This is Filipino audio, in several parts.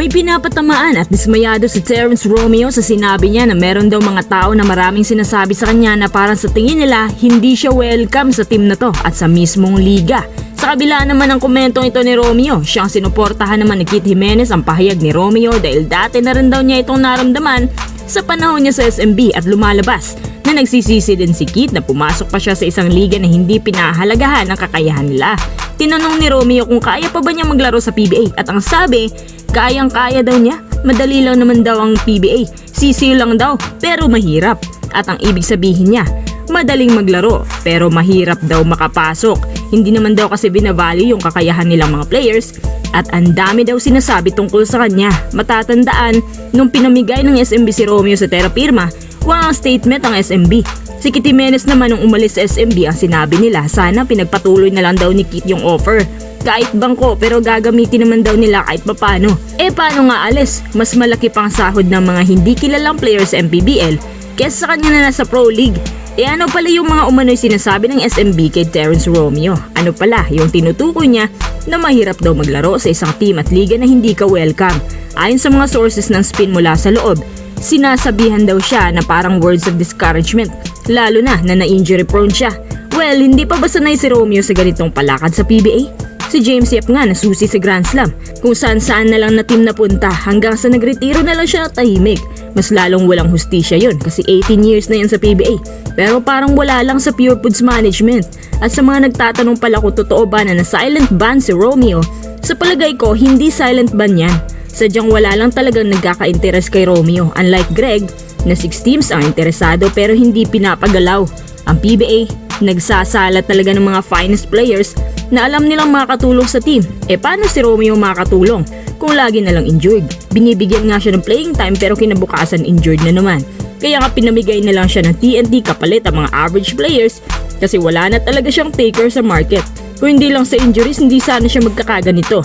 May pinapatamaan at dismayado si Terrence Romeo sa sinabi niya na meron daw mga tao na maraming sinasabi sa kanya na parang sa tingin nila hindi siya welcome sa team na to at sa mismong liga. Sa kabila naman ng komentong ito ni Romeo, siyang sinuportahan naman ni Kit Jimenez ang pahayag ni Romeo dahil dati na rin daw niya itong naramdaman sa panahon niya sa SMB at lumalabas na nagsisisi din si Kit na pumasok pa siya sa isang liga na hindi pinahalagahan ang kakayahan nila. Tinanong ni Romeo kung kaya pa ba niya maglaro sa PBA at ang sabi, kayang-kaya daw niya. Madali lang naman daw ang PBA, sisiyo lang daw pero mahirap. At ang ibig sabihin niya, madaling maglaro pero mahirap daw makapasok. Hindi naman daw kasi binavalue yung kakayahan nilang mga players at ang dami daw sinasabi tungkol sa kanya. Matatandaan, nung pinamigay ng SMB si Romeo sa Terra Firma, walang statement ang SMB. Si Kit Jimenez naman nung umalis sa SMB ang sinabi nila sana pinagpatuloy na lang daw ni Kit yung offer. Kahit bangko pero gagamitin naman daw nila kahit papano. Paano nga alis? Mas malaki pang sahod ng mga hindi kilalang players sa MPBL kesa sa kanya na nasa Pro League. Ano pala yung mga umano'y sinasabi ng SMB kay Terrence Romeo? Ano pala yung tinutukoy niya na mahirap daw maglaro sa isang team at liga na hindi ka welcome? Ayon sa mga sources ng spin mula sa loob, sinasabihan daw siya na parang words of discouragement, lalo na na-injury prone siya. Well, hindi pa ba sanay si Romeo sa ganitong palakad sa PBA? Si James Yap nga nasusi sa Grand Slam kung saan-saan na lang na team napunta hanggang sa nagretiro na lang siya tahimik. Mas lalong walang hustisya yun kasi 18 years na yan sa PBA pero parang wala lang sa Pure Foods Management. At sa mga nagtatanong pala kung totoo ba na silent ban si Romeo, sa palagay ko hindi silent ban yan. Sadyang wala lang talagang nagkaka-interes kay Romeo unlike Greg na 6 teams ang interesado pero hindi pinapagalaw. Ang PBA nagsasala talaga ng mga finest players na alam nilang makakatulong sa team. Paano si Romeo makakatulong kung lagi na lang injured? Binibigyan nga siya ng playing time pero kinabukasan injured na naman. Kaya nga pinamigay na lang siya ng TNT kapalit ang mga average players kasi wala na talaga siyang taker sa market. Kung hindi lang sa injuries, hindi sana siya magkakaganito.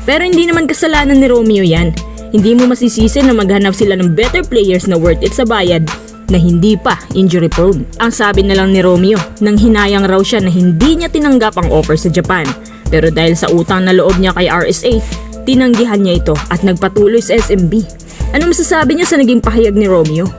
Pero hindi naman kasalanan ni Romeo yan. Hindi mo masisisi na maghanap sila ng better players na worth it sa bayad na hindi pa injury prone. Ang sabi na lang ni Romeo, nang hinayang raw siya na hindi niya tinanggap ang offer sa Japan. Pero dahil sa utang na loob niya kay RSA, tinanggihan niya ito at nagpatuloy sa SMB. Ano masasabi niya sa naging pahayag ni Romeo?